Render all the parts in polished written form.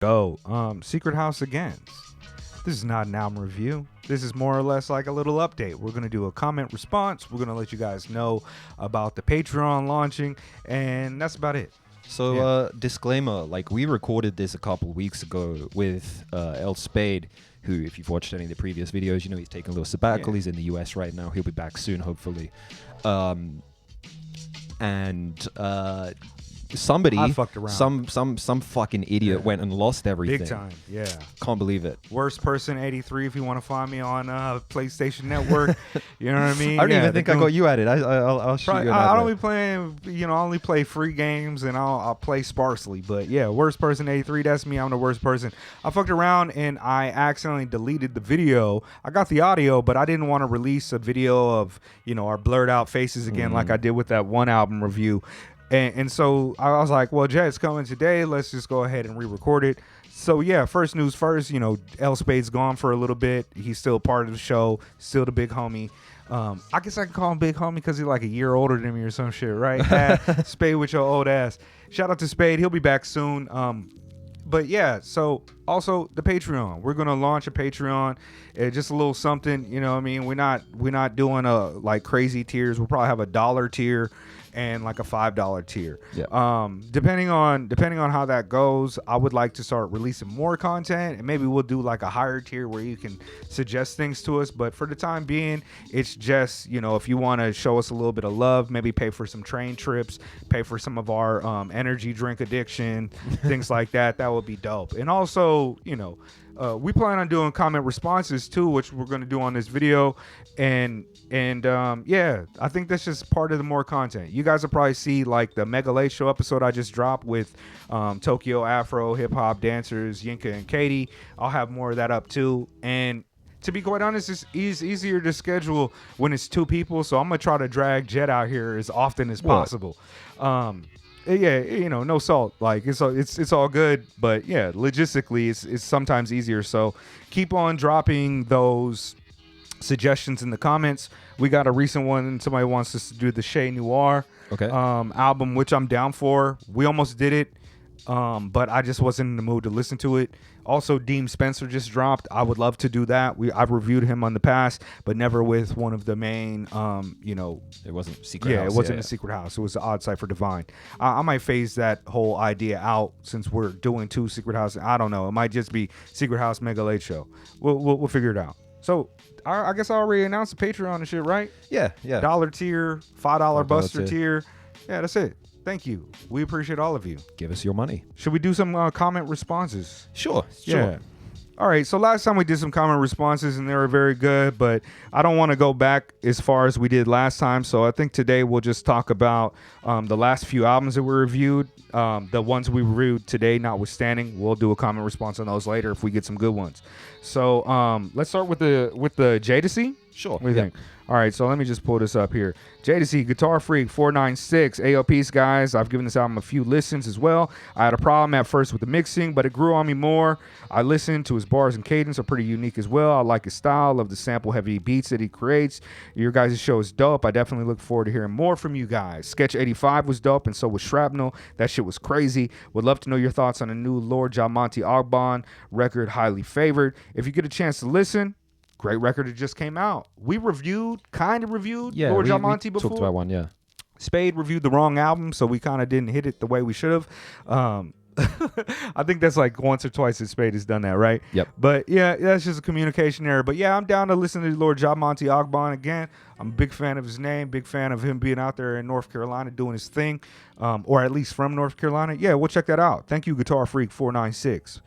Go. Secret House Against. This is not an album review. This is more or less like a little update. We're going to do a comment response. We're going to let you guys know about the Patreon launching, and that's about it. So, disclaimer, like we recorded this a couple weeks ago with El Spade, who, if you've watched any of the previous videos, you know he's taking a little sabbatical. Yeah. He's in the US right now. He'll be back soon, hopefully. Somebody, I fucked around. some fucking idiot went and lost everything. Big time, yeah. Can't believe it. Worst person 83 if you want to find me on PlayStation Network. You know what I mean? I don't even think I got you at it. I'll shoot you. I don't be playing. I only play free games and I'll play sparsely. But yeah, worst person 83. That's me. I'm the worst person. I fucked around and I accidentally deleted the video. I got the audio, but I didn't want to release a video of our blurred out faces again, like I did with that one album review. And so I was like, well, Jet's coming today. Let's just go ahead and re-record it. So, yeah, first news first. El Spade's gone for a little bit. He's still part of the show, still the big homie. I guess I can call him big homie because he's like a year older than me or some shit, right? Spade with your old ass. Shout out to Spade. He'll be back soon. But, yeah, so also the Patreon. We're going to launch a Patreon. Just a little something, you know what I mean? We're not doing like crazy tiers. We'll probably have a $1 tier and like a $5 tier. Yeah. Depending on how that goes, I would like to start releasing more content, and maybe we'll do like a higher tier where you can suggest things to us. But for the time being, it's just if you want to show us a little bit of love, maybe pay for some train trips, pay for some of our energy drink addiction, things like that. That would be dope. And also, we plan on doing comment responses too, which we're going to do on this video. And yeah, I think that's just part of the more content. You guys will probably see like the Mega Late Show episode I just dropped with Tokyo Afro hip hop dancers Yinka and Katie. I'll have more of that up too. And to be quite honest, it's easier to schedule when it's two people. So I'm going to try to drag Jet out here as often as possible. Yeah, no salt. Like it's all good, but yeah, logistically, it's sometimes easier. So keep on dropping those suggestions in the comments. We got a recent one. Somebody wants us to do the Chez Noir album, which I'm down for. We almost did it, but I just wasn't in the mood to listen to it. Also, Deem Spencer just dropped. I would love to do that. I've reviewed him on the past, but never with one of the main, It wasn't Secret House. Yeah, it wasn't a Secret House. It was the Odd Cipher Divine. I might phase that whole idea out since we're doing two Secret House. I don't know. It might just be Secret House Mega Late Show. We'll figure it out. So I guess I already announced the Patreon and shit, right? Yeah. $1 tier, $5 Buster tier. Yeah, that's it. Thank you. We appreciate all of you. Give us your money. Should we do some comment responses? Sure. Yeah. All right. So last time we did some comment responses and they were very good, but I don't want to go back as far as we did last time. So I think today we'll just talk about the last few albums that we reviewed. The ones we reviewed today, notwithstanding, we'll do a comment response on those later if we get some good ones. So let's start with the Jadacy. Sure. What do you think? All right, so let me just pull this up here. Jadacy, Guitar Freak 496, AO Peace, guys. I've given this album a few listens as well. I had a problem at first with the mixing, but it grew on me more. I listened to his bars and cadence are pretty unique as well. I like his style, love the sample-heavy beats that he creates. Your guys' show is dope. I definitely look forward to hearing more from you guys. Sketch 85 was dope, and so was Shrapnel. That shit was crazy. Would love to know your thoughts on the new Lord Jamonti Ogbon record, highly favored. If you get a chance to listen, great record that just came out. We kind of reviewed Lord Jamonti before. Talked about one, yeah. Spade reviewed the wrong album, so we kind of didn't hit it the way we should have. I think that's like once or twice that Spade has done that, right? Yep. But yeah, that's just a communication error. But yeah, I'm down to listen to Lord Jamonti Ogbon again. I'm a big fan of his name, big fan of him being out there in North Carolina doing his thing, or at least from North Carolina. Yeah, we'll check that out. Thank you, Guitar Freak 496.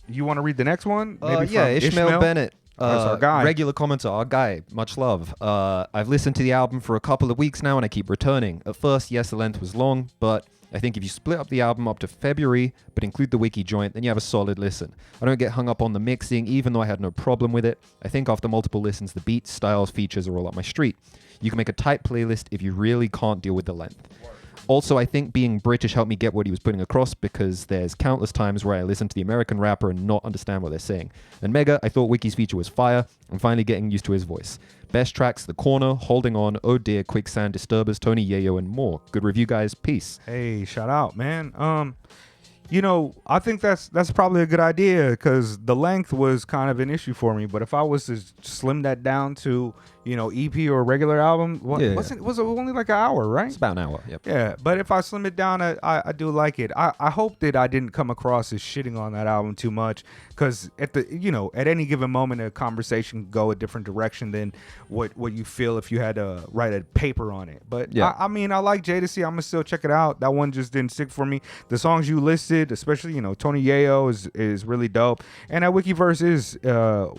You want to read the next one? Maybe Ishmael Bennett. That's our guy. Regular commenter, our guy. Much love. I've listened to the album for a couple of weeks now and I keep returning. At first, yes, the length was long, but I think if you split up the album up to February, but include the wiki joint, then you have a solid listen. I don't get hung up on the mixing, even though I had no problem with it. I think after multiple listens, the beats, styles, features are all up my street. You can make a tight playlist if you really can't deal with the length. Also, I think being British helped me get what he was putting across because there's countless times where I listen to the American rapper and not understand what they're saying. And Mega, I thought Wiki's feature was fire. I'm finally getting used to his voice. Best tracks, The Corner, Holding On, Oh Dear, Quicksand, Disturbers, Tony Yayo, and more. Good review, guys. Peace. Hey, shout out, man. I think that's probably a good idea because the length was kind of an issue for me. But if I was to slim that down to, EP or a regular album, Yeah. was it only like an hour, right? It's about an hour. Yep. Yeah, but if I slim it down, I do like it. I hope that I didn't come across as shitting on that album too much, because at any given moment, a conversation can go a different direction than what you feel if you had to write a paper on it. But Yeah. I mean, I like Jadesy. I'm gonna still check it out. That one just didn't stick for me. The songs you listed, especially Tony Yayo is really dope, and that Wikiverse is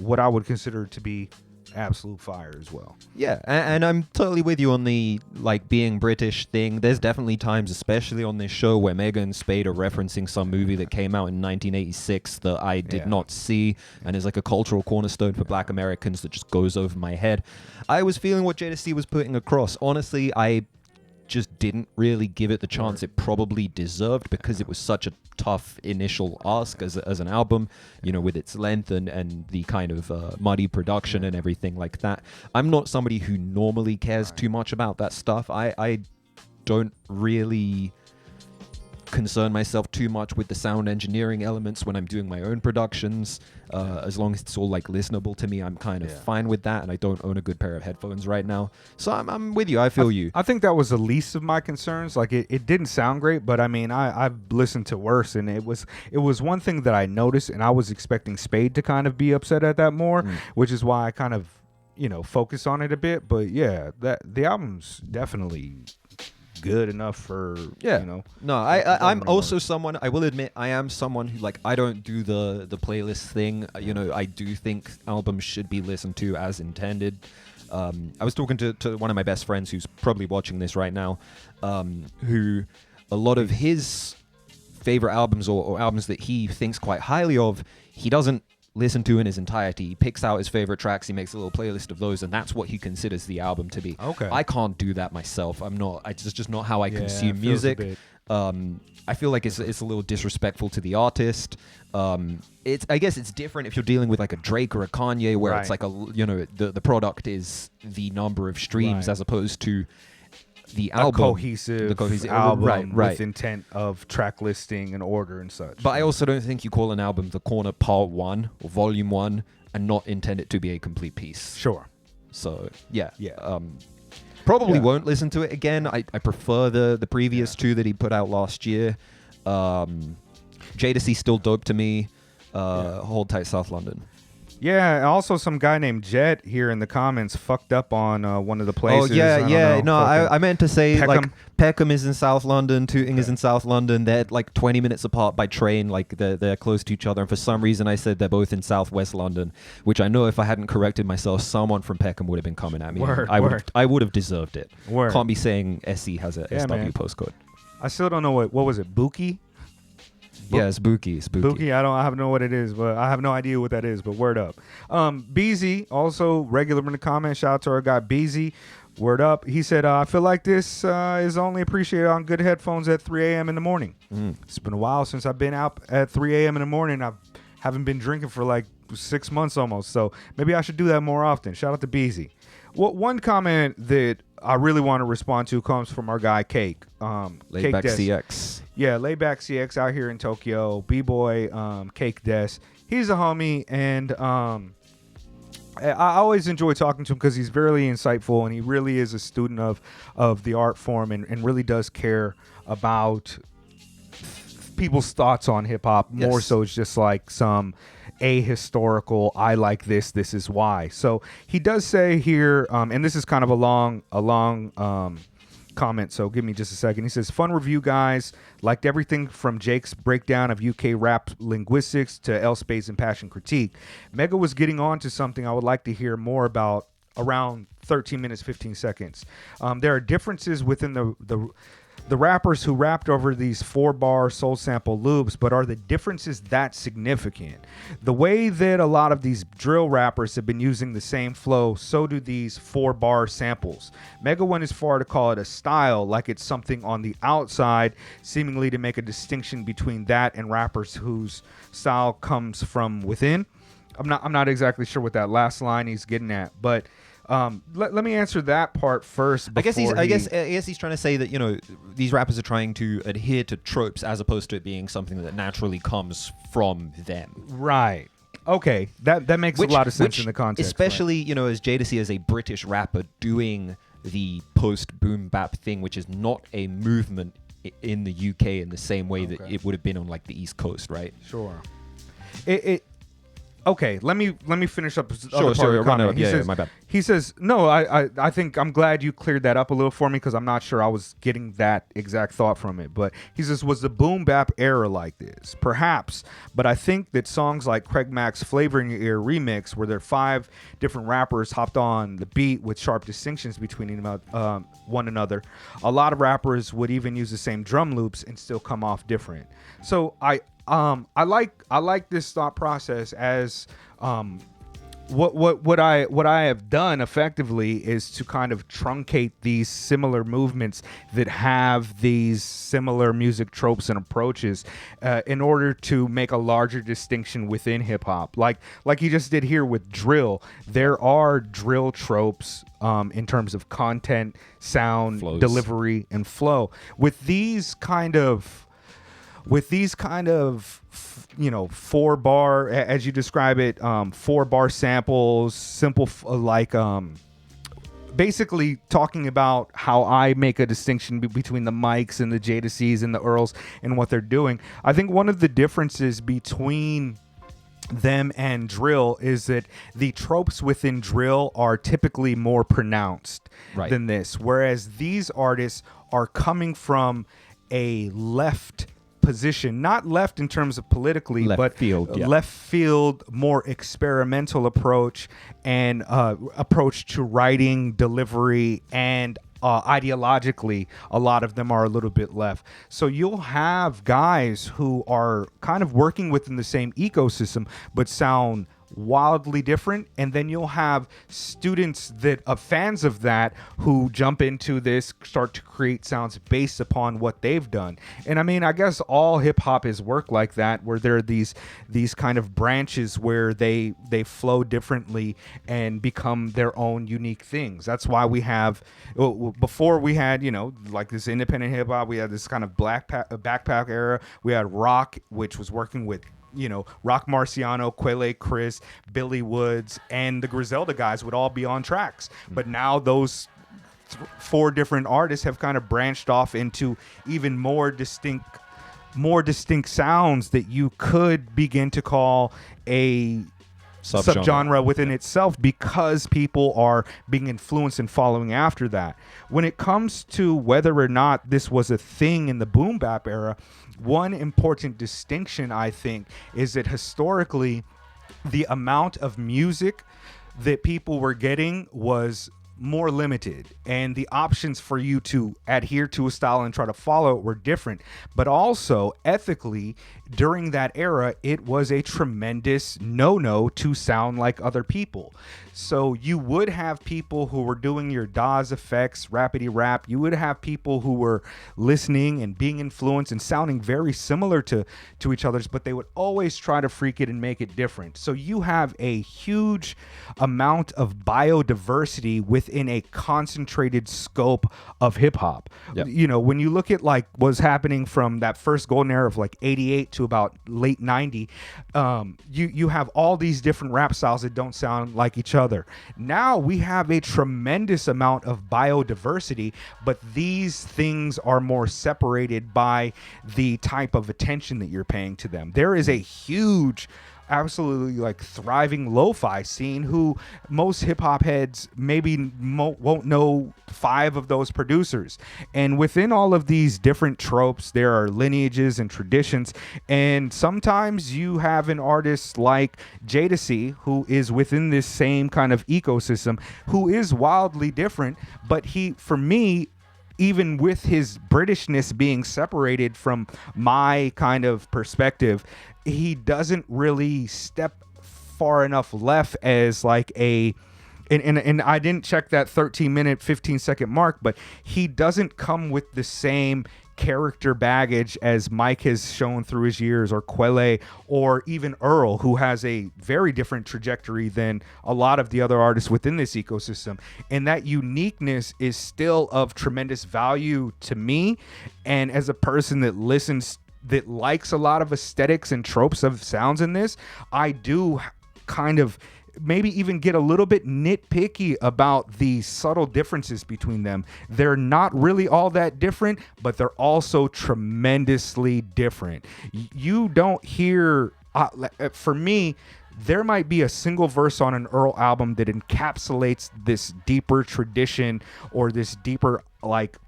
what I would consider to be absolute fire as well. Yeah, and I'm totally with you on the being British thing. There's definitely times, especially on this show, where Mega and Spade are referencing some movie that came out in 1986 that I did not see and is like a cultural cornerstone for Black Americans that just goes over my head. I was feeling what Jodeci was putting across. Honestly, I just didn't really give it the chance it probably deserved because it was such a tough initial ask as an album, with its length and the kind of muddy production and everything like that. I'm not somebody who normally cares too much about that stuff. I don't really concern myself too much with the sound engineering elements when I'm doing my own productions. As long as it's all listenable to me, I'm kind of fine with that, and I don't own a good pair of headphones right now. So I'm with you. I feel you. I think that was the least of my concerns. It didn't sound great, but I mean, I've listened to worse, and it was one thing that I noticed, and I was expecting Spade to kind of be upset at that more, which is why I kind of focus on it a bit. But yeah, that the album's definitely good enough for No, I'm also someone, I will admit, I am someone who I don't do the playlist thing. I do think albums should be listened to as intended. I was talking to one of my best friends who's probably watching this right now, who a lot of his favorite albums or albums that he thinks quite highly of, he doesn't listen to in his entirety. He picks out his favorite tracks, he makes a little playlist of those, and that's what he considers the album to be. Okay. I can't do that myself. It's just not how I consume music. I feel like it's a little disrespectful to the artist. I guess it's different if you're dealing with a Drake or a Kanye, where it's the product is the number of streams as opposed to the album, the cohesive album with intent of track listing and order and such. But I also don't think you call an album The Corner Part 1 or Volume 1 and not intend it to be a complete piece. Sure. So, probably won't listen to it again. I prefer the previous two that he put out last year. Jadesy still dope to me. Hold Tight South London. Yeah, and also some guy named Jet here in the comments fucked up on one of the places. Oh, yeah. No, I meant to say, Peckham is in South London, Tooting is in South London. They're 20 minutes apart by train. They're close to each other. And for some reason, I said they're both in Southwest London, which I know if I hadn't corrected myself, someone from Peckham would have been coming at me. I would have deserved it. Can't be saying SC has a SW postcode. I still don't know what was it, Buki? Yeah, it's Spooky. I have no what it is, but I have no idea what that is, but word up. BZ, also regular in the comments. Shout out to our guy BZ. Word up. He said, I feel like this is only appreciated on good headphones at 3 a.m. in the morning. It's been a while since I've been out at 3 a.m. in the morning. I haven't been drinking for 6 months almost, so maybe I should do that more often. Shout out to BZ. One comment that I really want to respond to comes from our guy Cake. Laidback CX. Yeah, Laidback CX out here in Tokyo. B-boy, Cake Des. He's a homie, and I always enjoy talking to him because he's very insightful, and he really is a student of the art form and really does care about people's thoughts on hip-hop. More so it's just some ahistorical, I like this is why. So he does say here, and this is kind of a long comment, so give me just a second. He says, fun review, guys. Liked everything from Jake's breakdown of UK rap linguistics to L Spade's impassioned critique. Mega was getting on to something I would like to hear more about around 13 minutes 15 seconds. There are differences within the rappers who rapped over these 4-bar soul sample loops, but are the differences that significant? The way that a lot of these drill rappers have been using the same flow, so do these 4-bar samples. Mega went as far to call it a style, like it's something on the outside, seemingly to make a distinction between that and rappers whose style comes from within. I'm not exactly sure what that last line he's getting at, but Let me answer that part first. I guess before I guess he's trying to say that, you know, these rappers are trying to adhere to tropes as opposed to it being something that naturally comes from them. Right. Okay, that makes a lot of sense in the context. Especially, you know, as Jodeci as a British rapper doing the post boom bap thing, which is not a movement in the UK in the same way that it would have been on like the East Coast, right? Sure. Okay, let me finish up. Sure. My bad. He says, no, I think I'm glad you cleared that up a little for me because I'm not sure I was getting that exact thought from it. But he says, was the boom bap era like this? Perhaps, but I think that songs like Craig Mack's Flavor in Your Ear remix, where there are 5 different rappers hopped on the beat with sharp distinctions between one another, a lot of rappers would even use the same drum loops and still come off different. So I like this thought process as what I have done effectively is to kind of truncate these similar movements that have these similar music tropes and approaches in order to make a larger distinction within hip hop. Like he just did here with drill. There are drill tropes in terms of content, sound, flows, delivery, and flow. With these kind of you know, 4-bar, as you describe it, 4-bar samples, simple, basically talking about how I make a distinction between the Mikes and the Jadacees and the Earls and what they're doing. I think one of the differences between them and drill is that the tropes within drill are typically more pronounced than this, whereas these artists are coming from a left position, not left in terms of politically, left field, more experimental approach and approach to writing, delivery, and ideologically, a lot of them are a little bit left. So you'll have guys who are kind of working within the same ecosystem, but sound wildly different, and then you'll have students that are fans of that who jump into this, start to create sounds based upon what they've done. And I mean, I guess all hip hop is work like that, where there are these kind of branches where they flow differently and become their own unique things. That's why we have, before we had, you know, like this independent hip hop, we had this kind of backpack era. We had rock, which was working with, you know, Rock Marciano, Quelle Chris, Billy Woods, and the Griselda guys would all be on tracks. But now those 4 different artists have kind of branched off into even more distinct sounds that you could begin to call a subgenre within itself, because people are being influenced and following after that. When it comes to whether or not this was a thing in the boom bap era, one important distinction, I think, is that historically the amount of music that people were getting was more limited, and the options for you to adhere to a style and try to follow it were different. But also ethically, during that era, it was a tremendous no-no to sound like other people. So you would have people who were doing your DAWs effects, rapidy rap. You would have people who were listening and being influenced and sounding very similar to each other's, but they would always try to freak it and make it different. So you have a huge amount of biodiversity within a concentrated scope of hip hop. Yep. You know, when you look at like what's happening from that first golden era of like 88 to about late 90, you have all these different rap styles that don't sound like each other. Now we have a tremendous amount of biodiversity, but these things are more separated by the type of attention that you're paying to them. There is a huge, absolutely like thriving lo-fi scene who most hip-hop heads maybe won't know 5 of those producers. And within all of these different tropes, there are lineages and traditions, and sometimes you have an artist like Jodeci who is within this same kind of ecosystem, who is wildly different, but he, for me, even with his Britishness being separated from my kind of perspective, he doesn't really step far enough left as like a, and I didn't check that 13-minute, 15-second mark, but he doesn't come with the same character baggage as Mike has shown through his years, or Quelle, or even Earl, who has a very different trajectory than a lot of the other artists within this ecosystem. And that uniqueness is still of tremendous value to me. And as a person that listens, that likes a lot of aesthetics and tropes of sounds in this, I do kind of maybe even get a little bit nitpicky about the subtle differences between them. They're not really all that different, but they're also tremendously different. You don't hear, for me, there might be a single verse on an Earl album that encapsulates this deeper tradition or this deeper like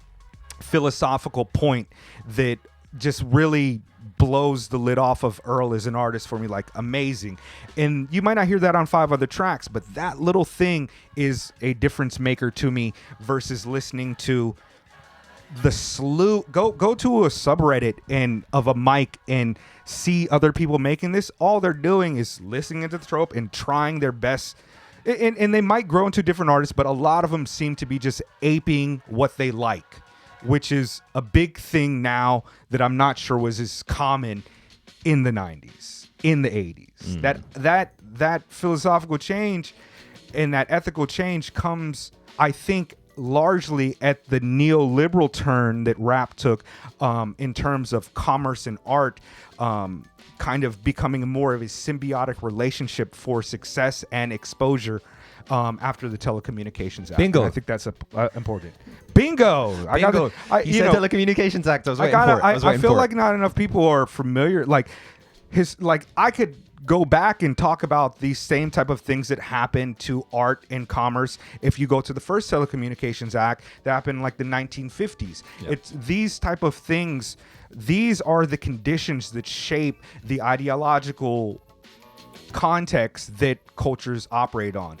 philosophical point that just really blows the lid off of Earl as an artist for me. Like, amazing. And you might not hear that on 5 other tracks, but that little thing is a difference maker to me versus listening to the slew. Go to a subreddit and of a mic and see other people making this. All they're doing is listening to the trope and trying their best. And they might grow into different artists, but a lot of them seem to be just aping what they like, which is a big thing now that I'm not sure was as common in the 90s, in the 80s. That philosophical change and that ethical change comes, I think, largely at the neoliberal turn that rap took in terms of commerce and art, kind of becoming more of a symbiotic relationship for success and exposure after the Telecommunications Act. Bingo. And I think that's important. Bingo. I got it. You said Telecommunications Act. I was waiting for it. I feel like not enough people are familiar. Like I could go back and talk about these same type of things that happen to art and commerce. If you go to the first Telecommunications Act that happened in like the 1950s, it's these type of things. These are the conditions that shape the ideological context that cultures operate on.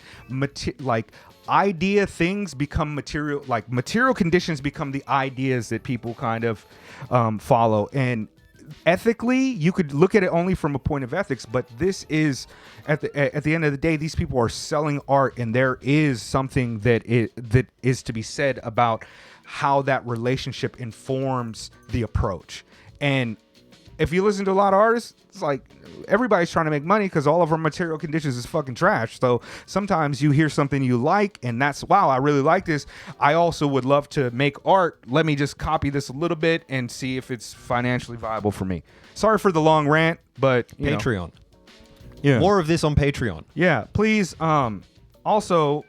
Like idea things become material, like material conditions become the ideas that people kind of follow. And ethically, you could look at it only from a point of ethics, but this is at the end of the day, these people are selling art, and there is something that is to be said about how that relationship informs the approach. And if you listen to a lot of artists, it's like everybody's trying to make money because all of our material conditions is fucking trash. So sometimes you hear something you like, and that's, wow, I really like this. I also would love to make art. Let me just copy this a little bit and see if it's financially viable for me. Sorry for the long rant, but Patreon. Yeah. More of this on Patreon. Yeah, please. Also,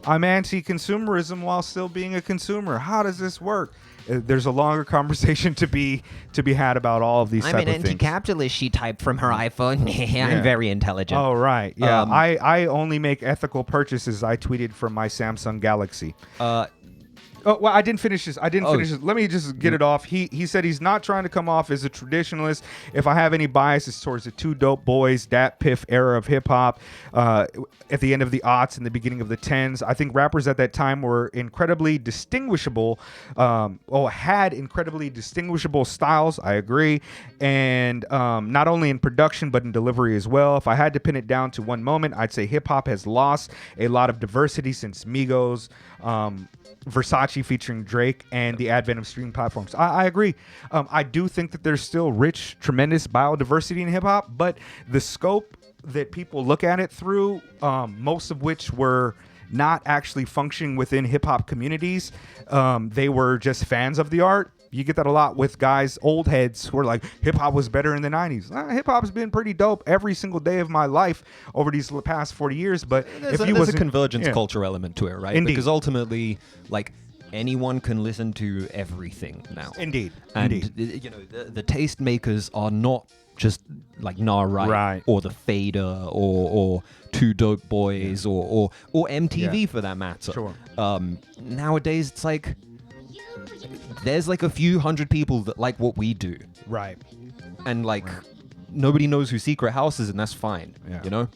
I'm anti-consumerism while still being a consumer. How does this work? There's a longer conversation to be had about all of these type of things. I'm an anti-capitalist, she typed from her iPhone. I'm very intelligent. Oh, right. Yeah. I only make ethical purchases. I tweeted from my Samsung Galaxy. Oh, well, I didn't finish this. Let me just get it off. He said he's not trying to come off as a traditionalist. If I have any biases towards the Two Dope Boys, Dat Piff era of hip hop, at the end of the aughts and the beginning of the tens, I think rappers at that time were incredibly distinguishable, had incredibly distinguishable styles. I agree. And not only in production, but in delivery as well. If I had to pin it down to one moment, I'd say hip hop has lost a lot of diversity since Migos, Versace featuring Drake, and the advent of streaming platforms. I agree. I do think that there's still rich, tremendous biodiversity in hip hop, but the scope that people look at it through, most of which were not actually functioning within hip hop communities, they were just fans of the art. You get that a lot with guys, old heads, who are like, hip-hop was better in the 90s. Hip-hop's been pretty dope every single day of my life over these past 40 years. But there's a convergence culture element to it, right? Indeed. Because ultimately, like, anyone can listen to everything now. Indeed. And, you know, the taste makers are not just like right, or the Fader or Two Dope Boys or MTV for that matter. Sure. Nowadays, it's like, there's like a few hundred people that like what we do. Right. And like nobody knows who Secret House is, and that's fine. Yeah. You know?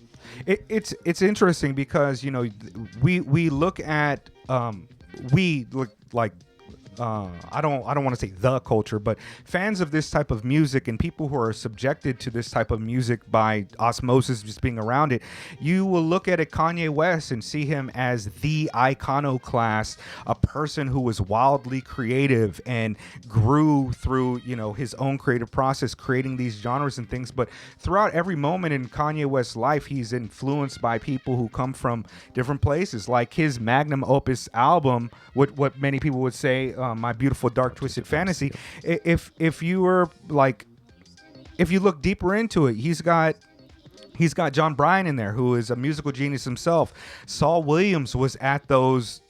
It's interesting because, you know, we look at we look like I don't want to say the culture, but fans of this type of music and people who are subjected to this type of music by osmosis, just being around it, you will look at Kanye West and see him as the iconoclast, a person who was wildly creative and grew through, his own creative process, creating these genres and things. But throughout every moment in Kanye West's life, he's influenced by people who come from different places. Like his magnum opus album, what many people would say, My Beautiful Dark Twisted Fantasy. If you look deeper into it, he's got John Bryan in there, who is a musical genius himself. Saul Williams was at those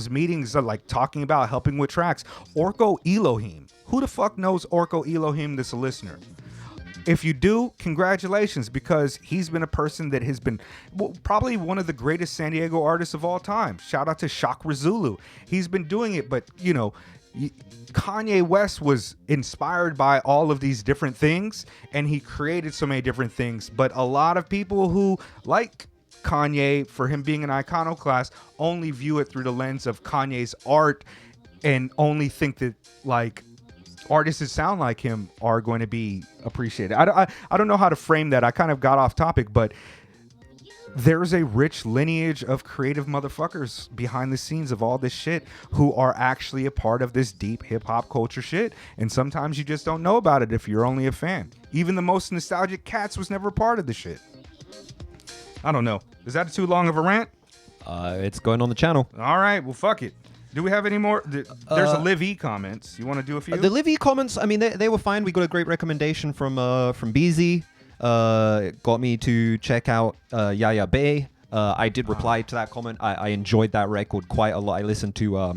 meetings, like talking about helping with tracks. Orko Elohim. Who the fuck knows Orko Elohim, this listener? If you do, congratulations, because he's been a person that has been probably one of the greatest San Diego artists of all time. Shout out to Chakra Zulu. He's been doing it, but Kanye West was inspired by all of these different things, and he created so many different things. But a lot of people who like Kanye, for him being an iconoclast, only view it through the lens of Kanye's art and only think that like artists that sound like him are going to be appreciated. I don't know how to frame that. I kind of got off topic, but there's a rich lineage of creative motherfuckers behind the scenes of all this shit who are actually a part of this deep hip hop culture shit. And sometimes you just don't know about it if you're only a fan. Even the most nostalgic cats was never part of the shit. I don't know. Is that too long of a rant? It's going on the channel. All right. Well, fuck it. Do we have any more? There's a Liv E comments. You want to do a few? The Liv E comments, I mean, they were fine. We got a great recommendation from BZ. Got me to check out Yaya Bay. I did reply to that comment. I enjoyed that record quite a lot. I listened to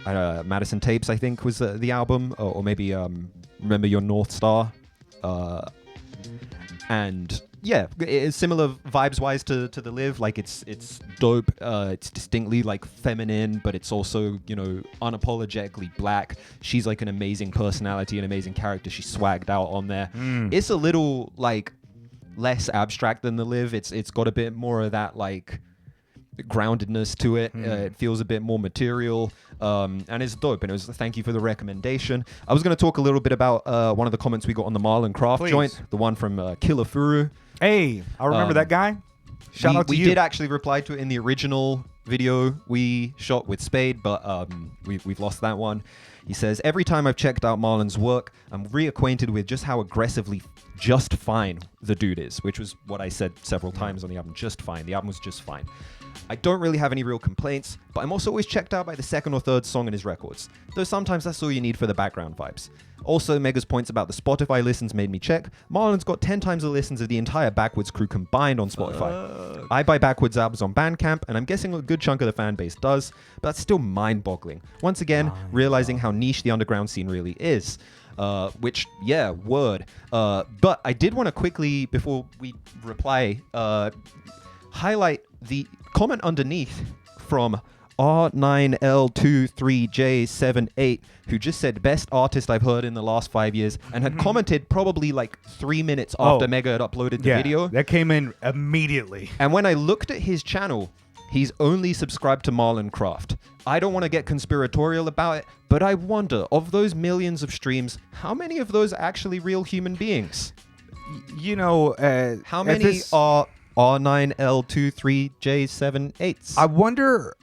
Madison Tapes, I think was the album, or maybe Remember Your North Star. And yeah, it's similar vibes wise to the Liv. Like it's dope. It's distinctly like feminine, but it's also, unapologetically black. She's like an amazing personality, an amazing character. She's swagged out on there. It's a little like less abstract than the Liv. It's got a bit more of that like groundedness to it. It feels a bit more material, and it's dope. And it was thank you for the recommendation. I was going to talk a little bit about one of the comments we got on the Marlon Craft joint, the one from Killer Furu. Hey, I remember that guy. Shout out to you. We did actually reply to it in the original video we shot with Spade, but we've lost that one. He says, every time I've checked out Marlon's work, I'm reacquainted with just how aggressively just fine the dude is, which was what I said several times on the album. Just fine. The album was just fine. I don't really have any real complaints, but I'm also always checked out by the second or third song in his records, though sometimes that's all you need for the background vibes. Also, Mega's points about the Spotify listens made me check. Marlon's got 10 times the listens of the entire Backwards crew combined on Spotify. I buy Backwards albums on Bandcamp, and I'm guessing a good chunk of the fan base does, but that's still mind-boggling. Once again, realizing how niche the underground scene really is. Which, yeah, word. But I did want to quickly, before we reply, highlight the comment underneath from R9L23J78, who just said best artist I've heard in the last 5 years, and had commented probably like 3 minutes after Mega had uploaded the video. That came in immediately. And when I looked at his channel, he's only subscribed to Marlon Craft. I don't want to get conspiratorial about it, but I wonder, of those millions of streams, how many of those are actually real human beings? How many are R9L23J78s? I wonder,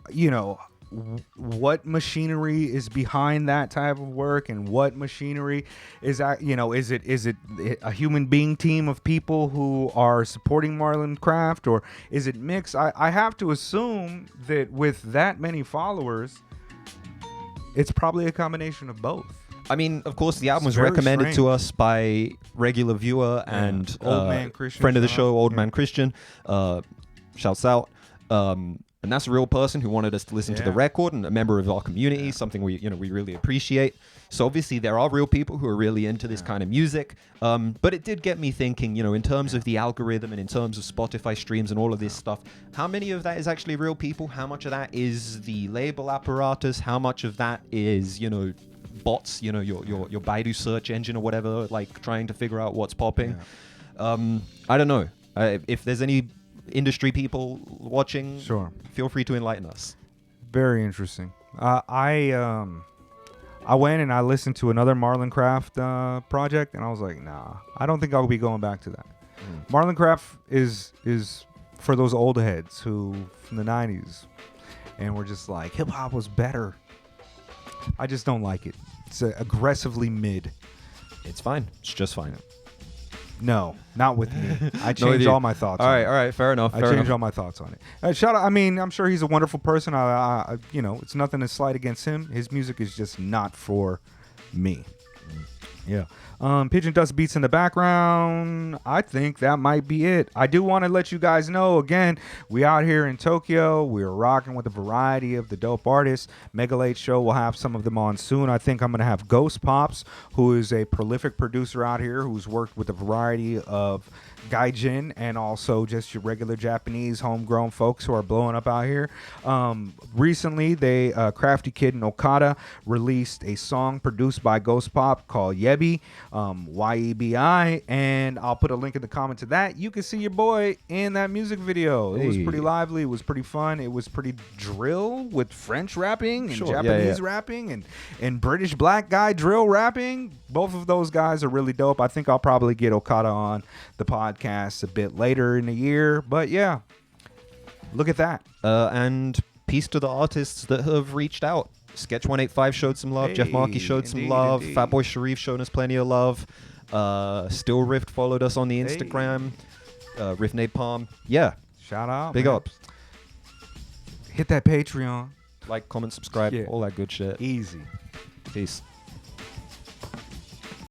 what machinery is behind that type of work, and what machinery is that, is it a human being team of people who are supporting Marlon Craft, or is it mixed? I have to assume that with that many followers, it's probably a combination of both. I mean, of course, the album was recommended to us by regular viewer and Old Man Christian, friend of the show, Old Man Christian. Shouts out. And that's a real person who wanted us to listen to the record, and a member of our community, something we really appreciate. So obviously there are real people who are really into this kind of music. But it did get me thinking, in terms of the algorithm and in terms of Spotify streams and all of this stuff, how many of that is actually real people? How much of that is the label apparatus? How much of that is, bots, your Baidu search engine or whatever, like trying to figure out what's popping? I don't know. If there's any industry people watching, sure, feel free to enlighten us. Very interesting. I I went and I listened to another Marlon Craft project, and I was like, nah, I don't think I'll be going back to that. Marlon Craft is for those old heads who from the 90s, and we're just like, hip hop was better. I just don't like it. It's aggressively mid. It's fine. It's just fine. No, not with me. I with changed you. all my thoughts. All on right, it. all right. Fair enough. I Fair changed enough. all my thoughts on it. Shout out. I mean, I'm sure he's a wonderful person. I you know, it's nothing to slight against him. His music is just not for me. Yeah. Pigeon Dust beats in the background. I think that might be it. I do want to let you guys know again, we out here in Tokyo. We're rocking with a variety of the dope artists. Megalate Show will have some of them on soon. I think I'm going to have Ghost Pops, who is a prolific producer out here who's worked with a variety of gaijin and also just your regular Japanese homegrown folks who are blowing up out here. Recently, they Crafty Kid and Okada released a song produced by Ghost Pop called Yebi, YEBI, and I'll put a link in the comment to that. You can see your boy in that music video. It was pretty lively. It was pretty fun. It was pretty drill with French rapping and Japanese rapping and British black guy drill rapping. Both of those guys are really dope. I think I'll probably get Okada on the podcast a bit later in the year. But yeah, look at that. And peace to the artists that have reached out. Sketch 185 showed some love. Jeff Markey showed some love. Indeed. Fatboy Sharif showed us plenty of love. Still Rift followed us on the Instagram. Riff Napalm. Yeah. Shout out. Big man. ups. Hit that Patreon. Like, comment, subscribe, Yeah. all that good shit. Easy. Peace.